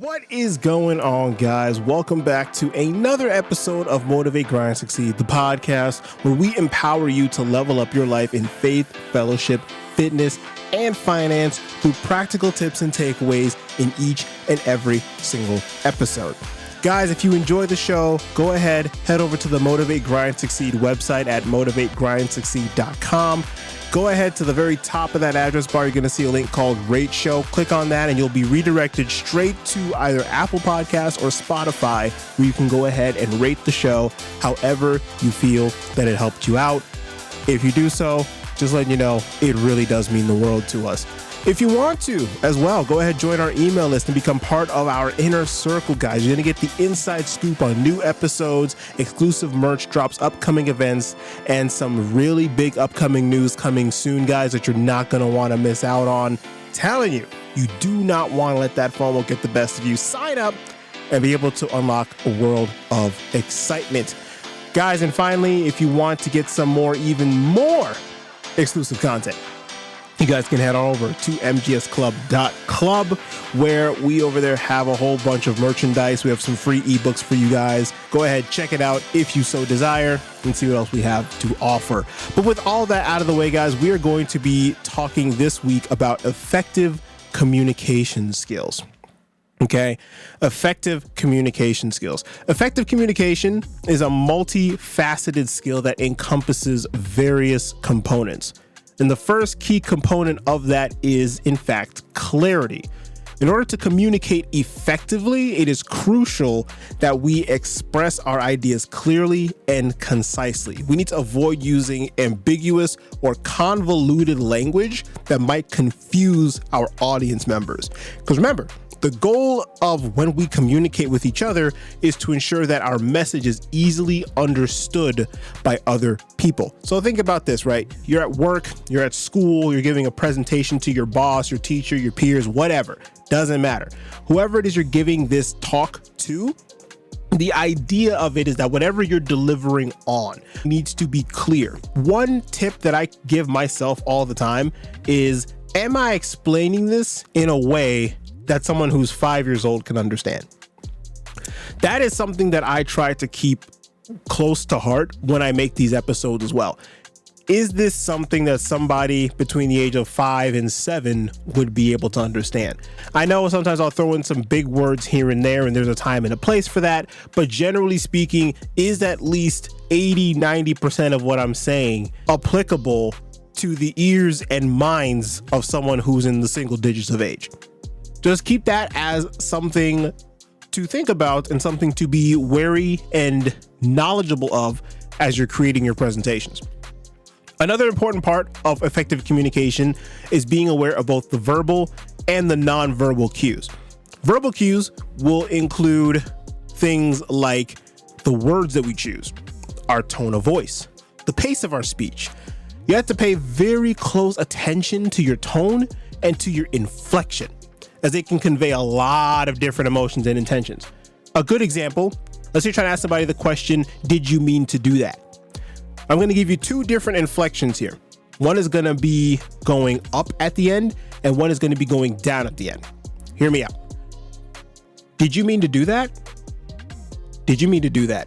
What is going on, guys? Welcome back to another episode of Motivate, Grind, Succeed, the podcast where we empower you to level up your life in faith, fellowship, fitness, and finance through practical tips and takeaways in each and every single episode. Guys, if you enjoy the show, go ahead, head over to the Motivate, Grind, Succeed website at motivategrindsucceed.com. Go ahead to the very top of that address bar. You're going to see a link called Rate Show. Click on that and you'll be redirected straight to either Apple Podcasts or Spotify, where you can go ahead and rate the show however you feel that it helped you out. If you do so, just letting you know, it really does mean the world to us. If you want to as well, go ahead, join our email list and become part of our inner circle, guys. You're going to get the inside scoop on new episodes, exclusive merch drops, upcoming events, and some really big upcoming news coming soon, guys, that you're not going to want to miss out on. Telling you, you do not want to let that FOMO get the best of you. Sign up and be able to unlock a world of excitement. Guys, and finally, if you want to get some even more exclusive content, you guys can head on over to mgsclub.club, where we over there have a whole bunch of merchandise. We have some free ebooks for you guys. Go ahead, check it out if you so desire, and see what else we have to offer. But with all that out of the way, guys, we are going to be talking this week about effective communication skills. Okay, effective communication skills. Effective communication is a multifaceted skill that encompasses various components. And the first key component of that is, in fact, clarity. In order to communicate effectively, it is crucial that we express our ideas clearly and concisely. We need to avoid using ambiguous or convoluted language that might confuse our audience members. Because remember, the goal of when we communicate with each other is to ensure that our message is easily understood by other people. So think about this, right? You're at work, you're at school, you're giving a presentation to your boss, your teacher, your peers, whatever. Doesn't matter. Whoever it is you're giving this talk to, the idea of it is that whatever you're delivering on needs to be clear. One tip that I give myself all the time is, am I explaining this in a way that someone who's 5 years old can understand? That is something that I try to keep close to heart when I make these episodes as well. Is this something that somebody between the age of 5 and 7 would be able to understand? I know sometimes I'll throw in some big words here and there, and there's a time and a place for that. But generally speaking, is at least 80-90% of what I'm saying applicable to the ears and minds of someone who's in the single digits of age? Just keep that as something to think about and something to be wary and knowledgeable of as you're creating your presentations. Another important part of effective communication is being aware of both the verbal and the nonverbal cues. Verbal cues will include things like the words that we choose, our tone of voice, the pace of our speech. You have to pay very close attention to your tone and to your inflection, as it can convey a lot of different emotions and intentions. A good example, let's say you're trying to ask somebody the question, did you mean to do that? I'm going to give you two different inflections here. One is going to be going up at the end, and one is going to be going down at the end. Hear me out. Did you mean to do that? Did you mean to do that?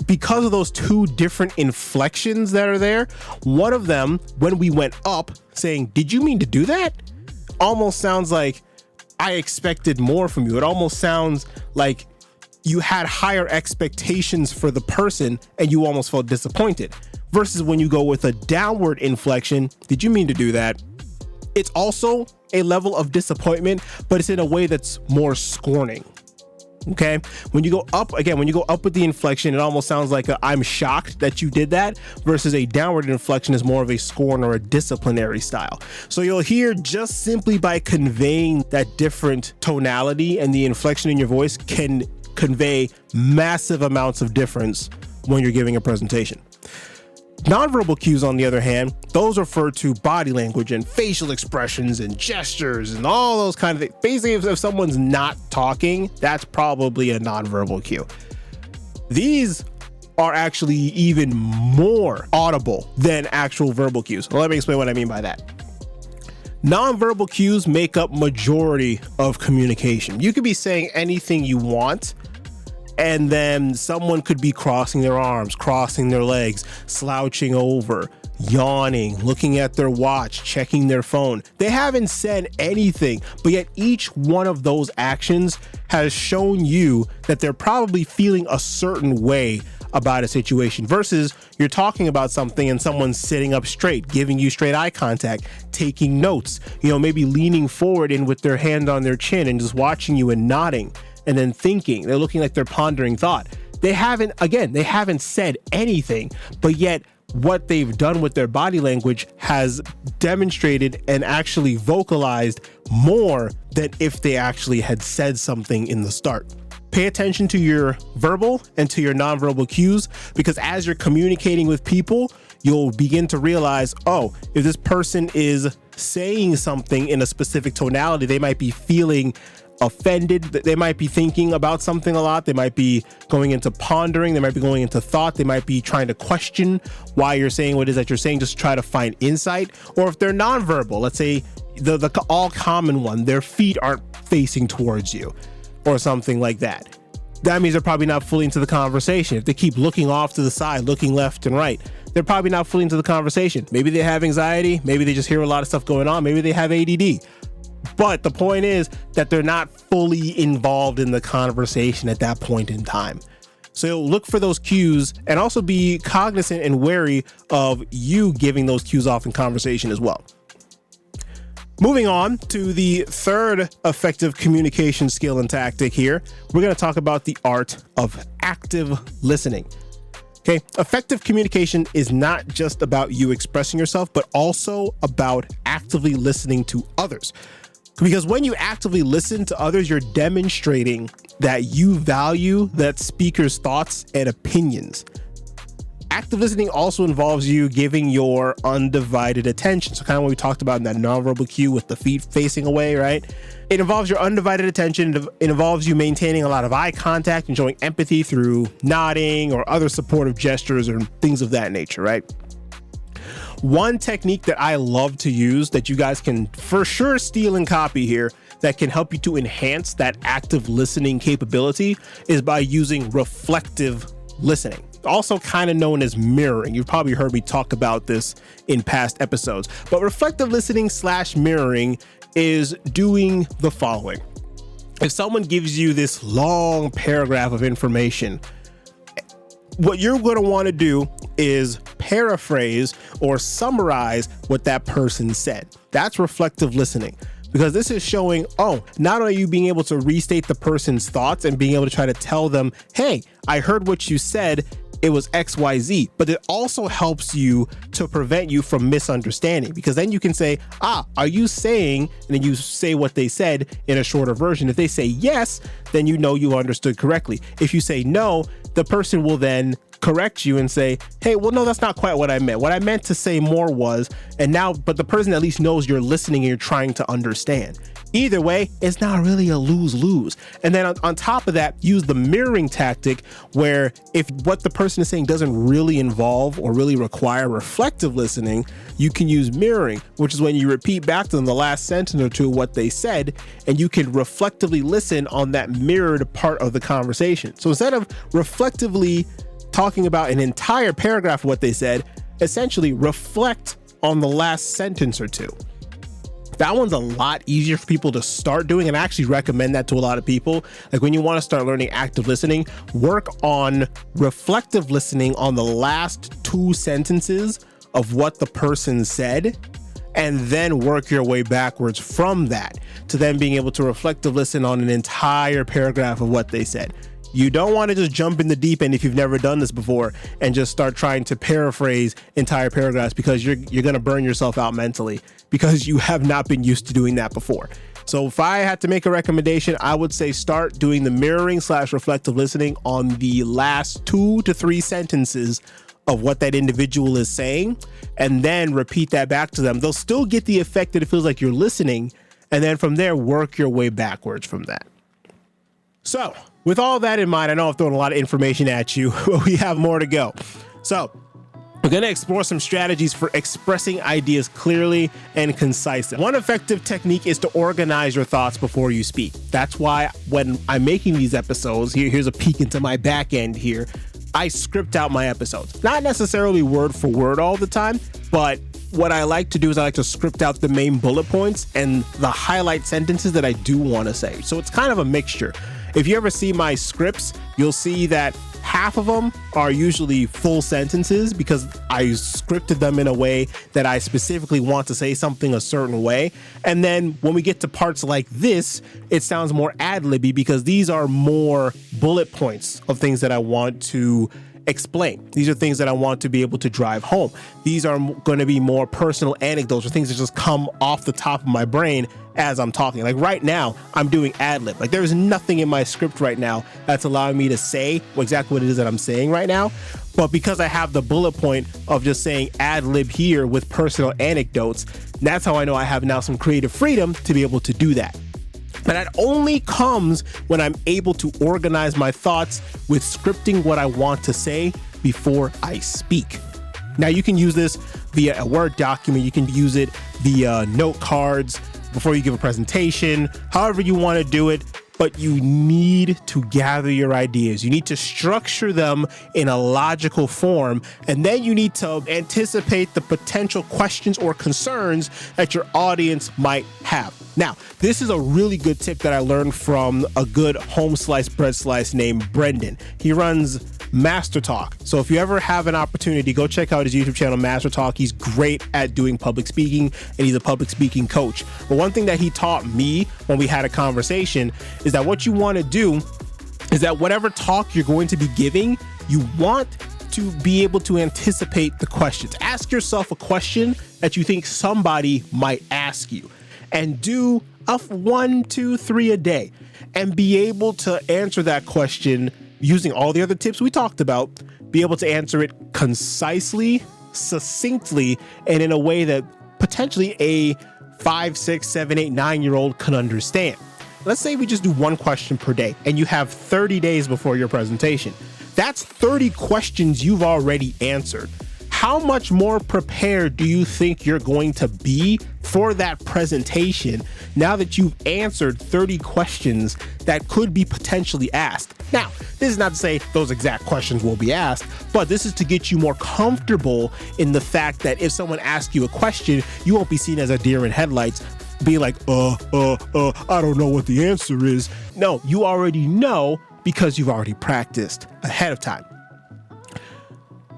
Because of those two different inflections that are there, one of them, when we went up, saying, did you mean to do that? Almost sounds like I expected more from you. It almost sounds like you had higher expectations for the person and you almost felt disappointed. Versus when you go with a downward inflection, did you mean to do that? It's also a level of disappointment, but it's in a way that's more scorning. Okay. When you go up with the inflection, it almost sounds like I'm shocked that you did that, versus a downward inflection is more of a scorn or a disciplinary style. So you'll hear, just simply by conveying that different tonality and the inflection in your voice can convey massive amounts of difference when you're giving a presentation. Nonverbal cues, on the other hand, those refer to body language and facial expressions and gestures and all those kind of things. Basically, if someone's not talking, that's probably a nonverbal cue. These are actually even more audible than actual verbal cues. Well, let me explain what I mean by that. Nonverbal cues make up majority of communication. You could be saying anything you want, and then someone could be crossing their arms, crossing their legs, slouching over, yawning, looking at their watch, checking their phone. They haven't said anything, but yet each one of those actions has shown you that they're probably feeling a certain way about a situation, versus you're talking about something and someone's sitting up straight, giving you straight eye contact, taking notes, maybe leaning forward and with their hand on their chin and just watching you and nodding and then thinking. They're looking like they're pondering thought. They haven't said anything, but yet what they've done with their body language has demonstrated and actually vocalized more than if they actually had said something in the start. Pay attention to your verbal and to your nonverbal cues, because as you're communicating with people, you'll begin to realize, oh, if this person is saying something in a specific tonality, they might be feeling offended, they might be thinking about something a lot, they might be going into pondering, they might be going into thought, they might be trying to question why you're saying what it is that you're saying, just try to find insight. Or if they're nonverbal, let's say the all common one, their feet aren't facing towards you or something like that. That means they're probably not fully into the conversation. If they keep looking off to the side, looking left and right, they're probably not fully into the conversation. Maybe they have anxiety, maybe they just hear a lot of stuff going on, maybe they have ADD. But the point is that they're not fully involved in the conversation at that point in time. So look for those cues and also be cognizant and wary of you giving those cues off in conversation as well. Moving on to the third effective communication skill and tactic here, we're going to talk about the art of active listening. Okay, effective communication is not just about you expressing yourself, but also about actively listening to others. Because when you actively listen to others, you're demonstrating that you value that speaker's thoughts and opinions. Active listening also involves you giving your undivided attention. So kind of what we talked about in that nonverbal cue with the feet facing away, right? It involves your undivided attention. It involves you maintaining a lot of eye contact and showing empathy through nodding or other supportive gestures or things of that nature, right? One technique that I love to use that you guys can for sure steal and copy here that can help you to enhance that active listening capability is by using reflective listening, also kind of known as mirroring. You've probably heard me talk about this in past episodes, but reflective listening / mirroring is doing the following. If someone gives you this long paragraph of information, what you're going to want to do is paraphrase or summarize what that person said. That's reflective listening, because this is showing, not only are you being able to restate the person's thoughts and being able to try to tell them, hey, I heard what you said, it was XYZ, but it also helps you to prevent you from misunderstanding, because then you can say, are you saying, and then you say what they said in a shorter version. If they say yes, then you know you understood correctly. If you say no, the person will then correct you and say, hey, well, no, that's not quite what I meant. What I meant to say more was, and now, but the person at least knows you're listening and you're trying to understand. Either way, it's not really a lose-lose. And then on top of that, use the mirroring tactic, where if what the person is saying doesn't really involve or really require reflective listening, you can use mirroring, which is when you repeat back to them the last sentence or two of what they said, and you can reflectively listen on that mirrored part of the conversation. So instead of reflectively talking about an entire paragraph of what they said, essentially reflect on the last sentence or two. That one's a lot easier for people to start doing, and I actually recommend that to a lot of people. Like when you want to start learning active listening, work on reflective listening on the last two sentences of what the person said, and then work your way backwards from that to then being able to reflective listen on an entire paragraph of what they said. You don't want to just jump in the deep end if you've never done this before and just start trying to paraphrase entire paragraphs, because you're going to burn yourself out mentally because you have not been used to doing that before. So if I had to make a recommendation, I would say start doing the mirroring / reflective listening on the last 2 to 3 sentences of what that individual is saying, and then repeat that back to them. They'll still get the effect that it feels like you're listening, and then from there, work your way backwards from that. So with all that in mind, I know I've thrown a lot of information at you, but we have more to go. So We're going to explore some strategies for expressing ideas clearly and concisely. One effective technique is to organize your thoughts before you speak. That's why when I'm making these episodes, here's a peek into my back end here, I script out my episodes. Not necessarily word for word all the time, but what I like to do is I like to script out the main bullet points and the highlight sentences that I do want to say. So it's kind of a mixture. If you ever see my scripts, you'll see that half of them are usually full sentences because I scripted them in a way that I specifically want to say something a certain way. And then when we get to parts like this, it sounds more ad-libby because these are more bullet points of things that I want to explain. These are things that I want to be able to drive home. These are going to be more personal anecdotes or things that just come off the top of my brain as I'm talking. Like right now, I'm doing ad-lib. Like there is nothing in my script right now that's allowing me to say exactly what it is that I'm saying right now. But because I have the bullet point of just saying ad-lib here with personal anecdotes, that's how I know I have now some creative freedom to be able to do that. But that only comes when I'm able to organize my thoughts with scripting what I want to say before I speak. Now you can use this via a Word document. You can use it via note cards before you give a presentation, however you want to do it. But you need to gather your ideas. You need to structure them in a logical form, and then you need to anticipate the potential questions or concerns that your audience might have. Now, this is a really good tip that I learned from a good home sliced bread slice named Brendan. He runs Master Talk. So if you ever have an opportunity, go check out his YouTube channel, Master Talk. He's great at doing public speaking, and he's a public speaking coach. But one thing that he taught me when we had a conversation is that what you want to do is that whatever talk you're going to be giving, you want to be able to anticipate the questions. Ask yourself a question that you think somebody might ask you, and do 1, 2, 3 a day, and be able to answer that question using all the other tips we talked about. Be able to answer it concisely, succinctly, and in a way that potentially a 5, 6, 7, 8, 9-year-old can understand. Let's say we just do one question per day and you have 30 days before your presentation. That's 30 questions you've already answered. How much more prepared do you think you're going to be for that presentation now that you've answered 30 questions that could be potentially asked? Now, this is not to say those exact questions will be asked, but this is to get you more comfortable in the fact that if someone asks you a question, you won't be seen as a deer in headlights, be like, I don't know what the answer is. No, you already know because you've already practiced ahead of time.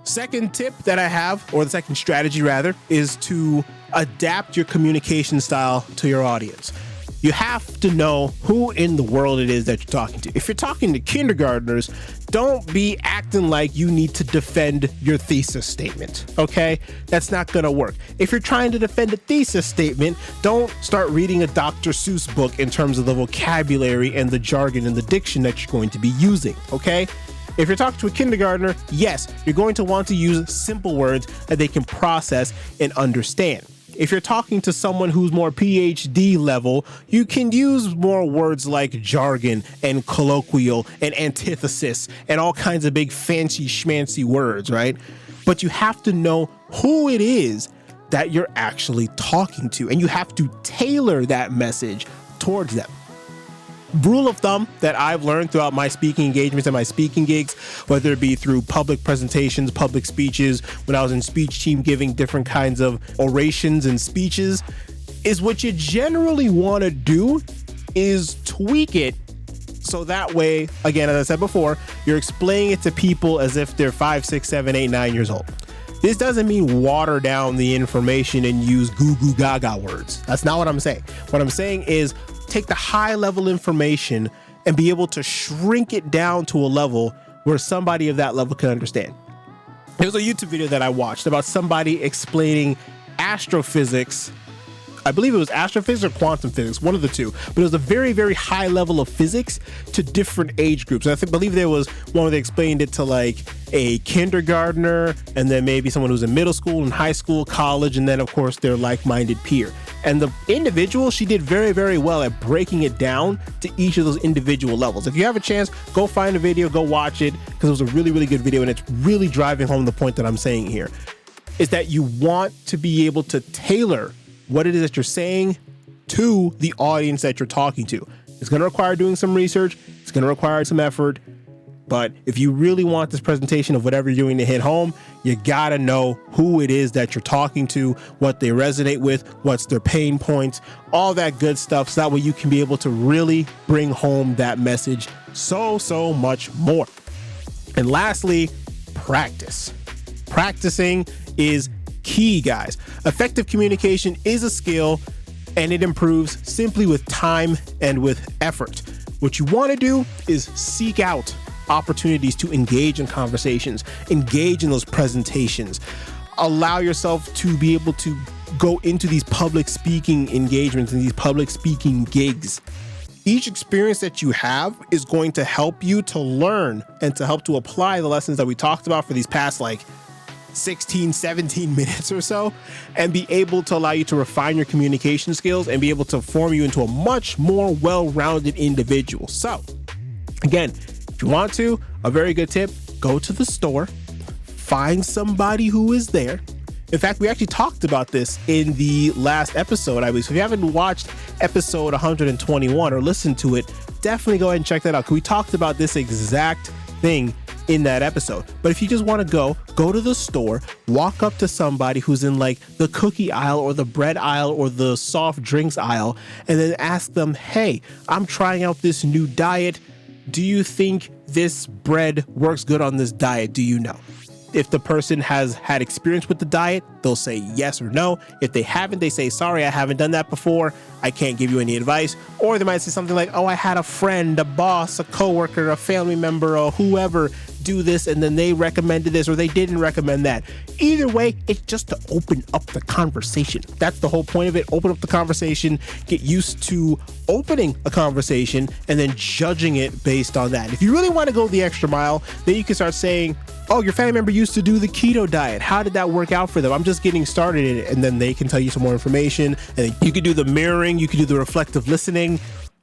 Second tip that I have, or the second strategy rather, is to adapt your communication style to your audience. You have to know who in the world it is that you're talking to. If you're talking to kindergartners, don't be acting like you need to defend your thesis statement, okay? That's not gonna work. If you're trying to defend a thesis statement, don't start reading a Dr. Seuss book in terms of the vocabulary and the jargon and the diction that you're going to be using, okay? If you're talking to a kindergartner, yes, you're going to want to use simple words that they can process and understand. If you're talking to someone who's more PhD level, you can use more words like jargon and colloquial and antithesis and all kinds of big fancy schmancy words, right? But you have to know who it is that you're actually talking to, and you have to tailor that message towards them. Rule of thumb that I've learned throughout my speaking engagements and my speaking gigs, whether it be through public presentations, public speeches, when I was in speech team giving different kinds of orations and speeches, is what you generally want to do is tweak it so that way, again, as I said before, you're explaining it to people as if they're 5, 6, 7, 8, 9 years old. This doesn't mean water down the information and use goo goo gaga words. That's not what I'm saying. What I'm saying is take the high level information and be able to shrink it down to a level where somebody of that level can understand. There was a YouTube video that I watched about somebody explaining astrophysics. I believe it was astrophysics or quantum physics, one of the two, but it was a very, very high level of physics to different age groups. And I believe there was one where they explained it to like a kindergartner, and then maybe someone who's in middle school and high school, college, and then of course their like-minded peer. And the individual, she did very, very well at breaking it down to each of those individual levels. If you have a chance, go find a video, go watch it, because it was a really, really good video, and it's really driving home the point that I'm saying here, is that you want to be able to tailor what it is that you're saying to the audience that you're talking to. It's going to require doing some research. It's going to require some effort. But if you really want this presentation of whatever you're doing to hit home, you got to know who it is that you're talking to, what they resonate with, what's their pain points, all that good stuff. So that way you can be able to really bring home that message so much more. And lastly, practice. Practicing is key, guys. Effective communication is a skill, and it improves simply with time and with effort. What you want to do is seek out opportunities to engage in conversations, engage in those presentations, allow yourself to be able to go into these public speaking engagements and these public speaking gigs. Each experience that you have is going to help you to learn and to help to apply the lessons that we talked about for these past 16, 17 minutes or so, and be able to allow you to refine your communication skills and be able to form you into a much more well-rounded individual. So again, if you want to, a very good tip, go to the store, find somebody who is there. In fact, we actually talked about this in the last episode, I believe. So if you haven't watched episode 121 or listened to it, definitely go ahead and check that out, because we talked about this exact thing in that episode. But if you just want to go to the store, walk up to somebody who's in the cookie aisle or the bread aisle or the soft drinks aisle, and then ask them, hey, I'm trying out this new diet. Do you think this bread works good on this diet? Do you know? If the person has had experience with the diet, they'll say yes or no. If they haven't, they say, sorry, I haven't done that before. I can't give you any advice. Or they might say something like, oh, I had a friend, a boss, a coworker, a family member, or whoever do this, and then they recommended this, or they didn't recommend that. Either way, it's just to open up the conversation. That's the whole point of it. Open up the conversation, get used to opening a conversation, and then judging it based on that. If you really want to go the extra mile, then you can start saying, oh, your family member used to do the keto diet. How did that work out for them? I'm just getting started in it. And then they can tell you some more information. And you can do the mirroring, you can do the reflective listening,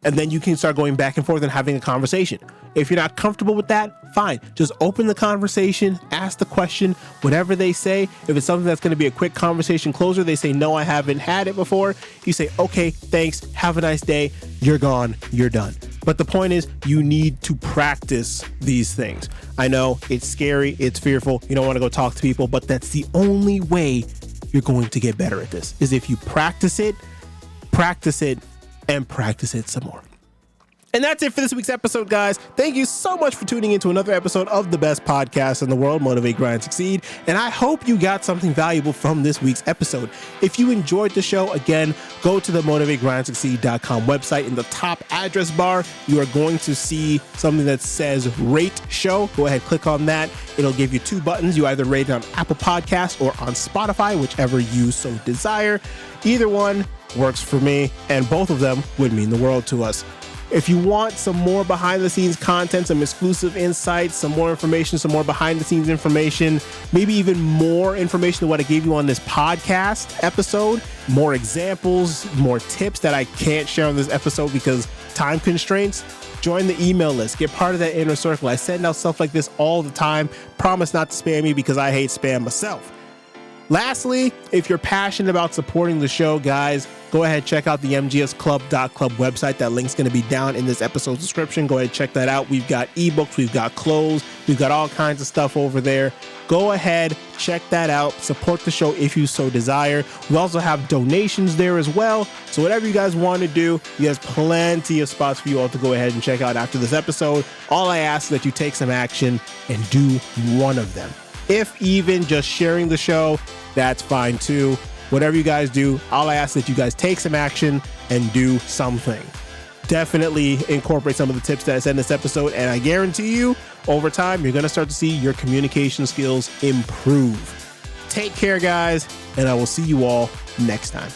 and then you can start going back and forth and having a conversation. If you're not comfortable with that, fine. Just open the conversation, ask the question, whatever they say. If it's something that's going to be a quick conversation closer, they say, no, I haven't had it before. You say, okay, thanks. Have a nice day. You're gone. You're done. But the point is, you need to practice these things. I know it's scary. It's fearful. You don't want to go talk to people, but that's the only way you're going to get better at this, is if you practice it, and practice it some more. And that's it for this week's episode, guys. Thank you so much for tuning into another episode of the best podcast in the world, Motivate, Grind, Succeed. And I hope you got something valuable from this week's episode. If you enjoyed the show, again, go to the motivategrindsucceed.com website. In the top address bar, you are going to see something that says Rate Show. Go ahead, click on that. It'll give you two buttons. You either rate it on Apple Podcasts or on Spotify, whichever you so desire. Either one works for me, and both of them would mean the world to us. If you want some more behind the scenes content, some exclusive insights, some more information, some more behind the scenes information, maybe even more information than what I gave you on this podcast episode, more examples, more tips that I can't share on this episode because time constraints, join the email list, get part of that inner circle. I send out stuff like this all the time. Promise not to spam me because I hate spam myself. Lastly, if you're passionate about supporting the show, guys, go ahead, check out the mgsclub.club website. That link's going to be down in this episode's description. Go ahead, check that out. We've got ebooks, we've got clothes, we've got all kinds of stuff over there. Go ahead, check that out. Support the show if you so desire. We also have donations there as well. So whatever you guys want to do, there's plenty of spots for you all to go ahead and check out after this episode. All I ask is that you take some action and do one of them. If even just sharing the show, that's fine too. Whatever you guys do, all I ask is that you guys take some action and do something. Definitely incorporate some of the tips that I said in this episode, and I guarantee you, over time, you're going to start to see your communication skills improve. Take care, guys, and I will see you all next time.